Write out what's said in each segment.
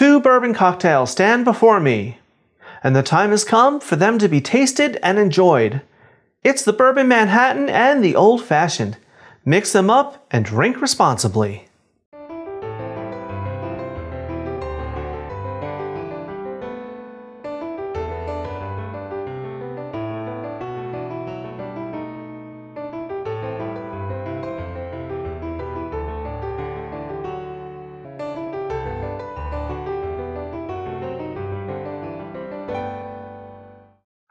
Two bourbon cocktails stand before me, and the time has come for them to be tasted and enjoyed. It's the Bourbon Manhattan and the Old Fashioned. Mix them up and drink responsibly.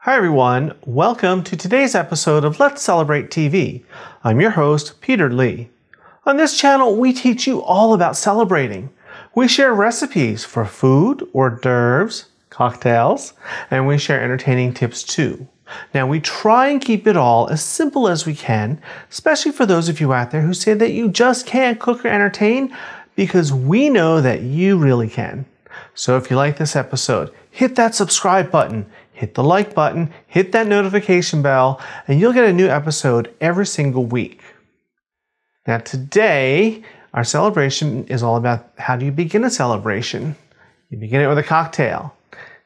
Hi everyone, welcome to today's episode of Let's Celebrate TV. I'm your host, Peter Lee. On this channel, we teach you all about celebrating. We share recipes for food, hors d'oeuvres, cocktails, and we share entertaining tips too. Now we try and keep it all as simple as we can, especially for those of you out there who say that you just can't cook or entertain, because we know that you really can. So if you like this episode, hit that subscribe button, hit the like button, hit that notification bell, and you'll get a new episode every single week. Now today, our celebration is all about how do you begin a celebration. You begin it with a cocktail.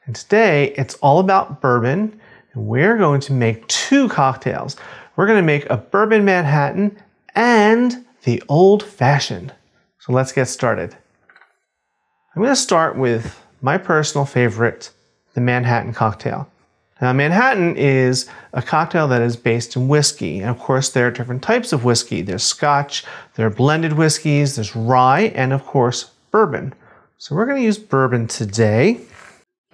And today, it's all about bourbon, and we're going to make two cocktails. We're going to make a Bourbon Manhattan and the Old Fashioned. So let's get started. I'm going to start with my personal favorite, the Manhattan cocktail. Now, Manhattan is a cocktail that is based in whiskey. And of course, there are different types of whiskey. There's scotch, there are blended whiskeys, there's rye, and of course, bourbon. So we're going to use bourbon today.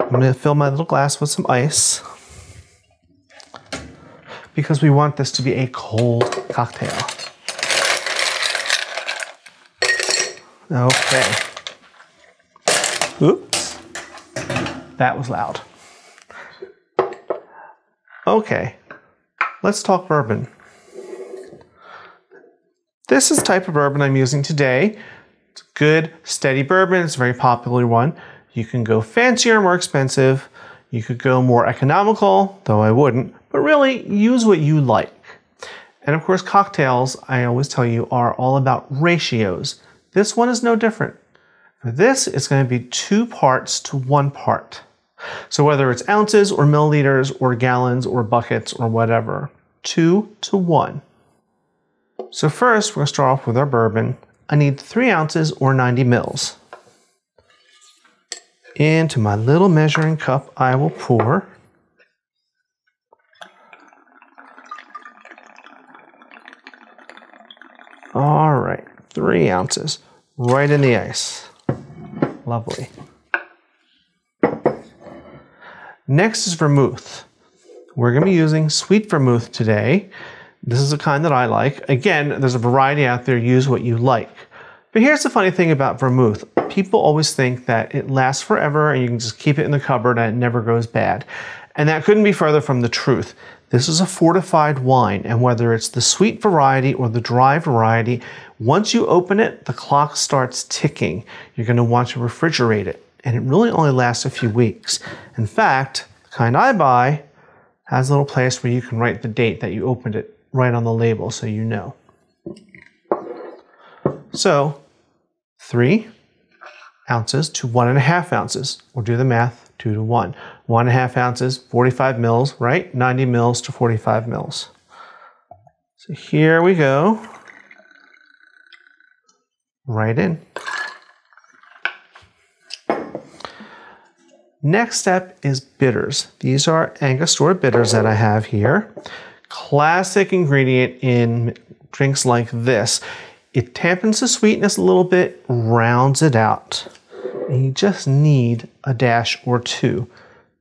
I'm going to fill my little glass with some ice because we want this to be a cold cocktail. Okay. Oops. That was loud. Okay, let's talk bourbon. This is the type of bourbon I'm using today. It's a good, steady bourbon. It's a very popular one. You can go fancier, more expensive. You could go more economical, though I wouldn't, but really use what you like. And of course, cocktails, I always tell you, are all about ratios. This one is no different. For this, it's going to be 2 parts to 1 part. So whether it's ounces or milliliters or gallons or buckets or whatever, 2 to 1. So first, we're going to start off with our bourbon. I need 3 ounces or 90 mils. Into my little measuring cup, I will pour all right, 3 ounces right in the ice. Lovely. Next is vermouth. We're going to be using sweet vermouth today. This is the kind that I like. Again, there's a variety out there. Use what you like. But here's the funny thing about vermouth. People always think that it lasts forever and you can just keep it in the cupboard and it never goes bad. And that couldn't be further from the truth. This is a fortified wine, and whether it's the sweet variety or the dry variety, once you open it, the clock starts ticking. You're going to want to refrigerate it. And it really only lasts a few weeks. In fact, the kind I buy has a little place where you can write the date that you opened it right on the label so you know. So 3 ounces to 1.5 ounces. We'll do the math, 2 to 1. 1.5 ounces, 45 mils, right? 90 mils to 45 mils. So here we go. Right in. Next step is bitters. These are Angostura bitters that I have here. Classic ingredient in drinks like this. It dampens the sweetness a little bit, rounds it out. And you just need a dash or 2,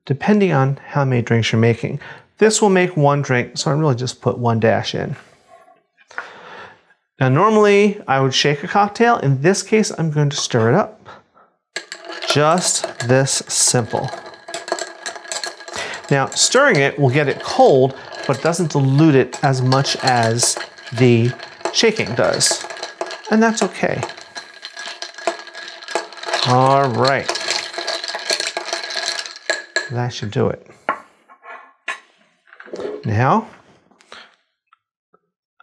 depending on how many drinks you're making. This will make 1 drink, so I really just put 1 dash in. Now normally I would shake a cocktail. In this case, I'm going to stir it up. Just this simple. Now, stirring it will get it cold, but doesn't dilute it as much as the shaking does. And that's okay. All right. That should do it. Now,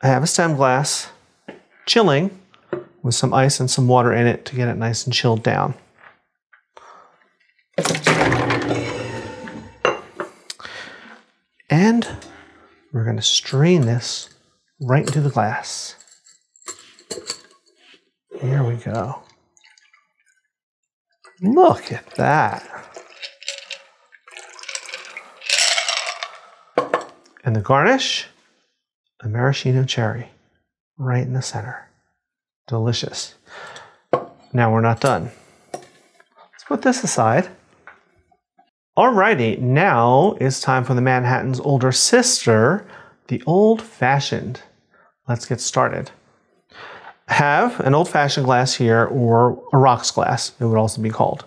I have a stem glass chilling with some ice and some water in it to get it nice and chilled down. And we're going to strain this right into the glass. Here we go. Look at that. And the garnish, a maraschino cherry, right in the center. Delicious. Now we're not done. Let's put this aside. Alrighty, now it's time for the Manhattan's older sister, the old-fashioned. Let's get started. I have an old-fashioned glass here, or a rocks glass, it would also be called.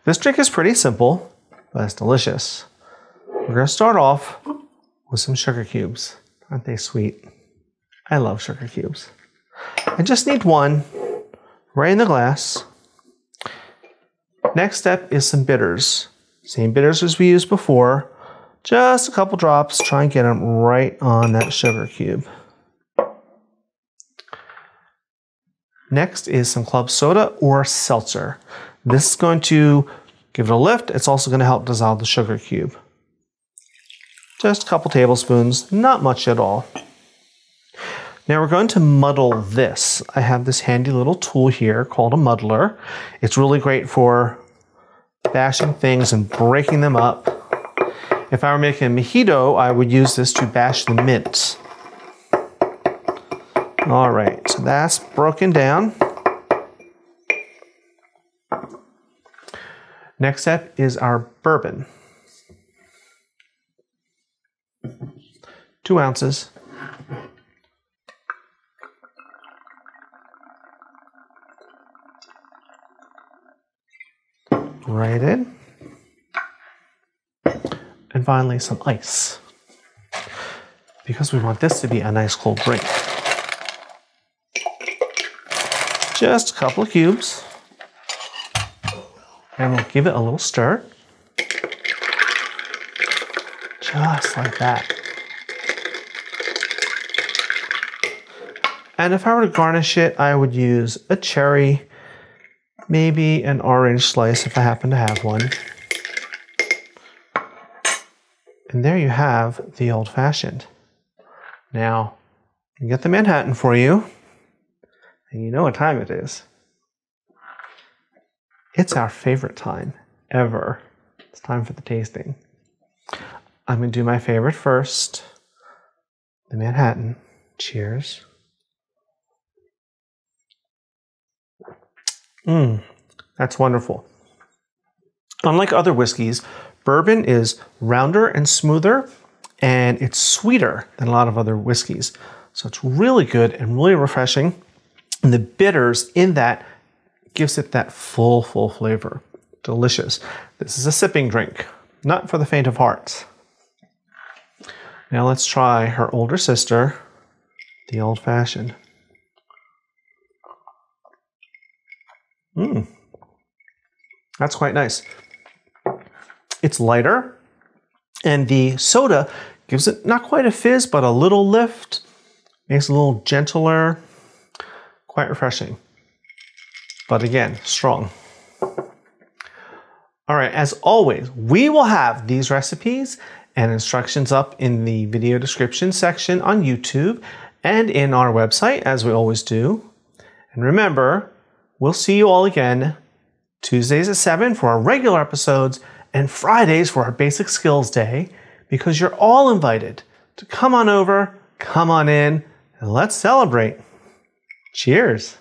This drink is pretty simple, but it's delicious. We're going to start off with some sugar cubes. Aren't they sweet? I love sugar cubes. I just need one right in the glass. Next step is some bitters. Same bitters as we used before. Just a couple drops. Try and get them right on that sugar cube. Next is some club soda or seltzer. This is going to give it a lift. It's also going to help dissolve the sugar cube. Just a couple tablespoons, not much at all. Now we're going to muddle this. I have this handy little tool here called a muddler. It's really great for bashing things and breaking them up. If I were making a mojito, I would use this to bash the mint. All right, so that's broken down. Next step is our bourbon. 2 ounces. Right in. And finally, some ice, because we want this to be a nice cold drink. Just a couple of cubes. And we'll give it a little stir. Just like that. And if I were to garnish it, I would use a cherry, maybe an orange slice if I happen to have one. And there you have the old-fashioned. Now, I get the Manhattan for you. And you know what time it is. It's our favorite time ever. It's time for the tasting. I'm going to do my favorite first. The Manhattan. Cheers. That's wonderful. Unlike other whiskeys, bourbon is rounder and smoother, and it's sweeter than a lot of other whiskeys. So it's really good and really refreshing. And the bitters in that gives it that full flavor. Delicious. This is a sipping drink, not for the faint of heart. Now let's try her older sister, the old-fashioned. That's quite nice. It's lighter, and the soda gives it not quite a fizz, but a little lift. Makes it a little gentler. Quite refreshing. But again, strong. All right, as always, we will have these recipes and instructions up in the video description section on YouTube and in our website, as we always do. And remember, we'll see you all again Tuesdays at 7 for our regular episodes and Fridays for our Basic Skills Day, because you're all invited to come on over, come on in, and let's celebrate. Cheers.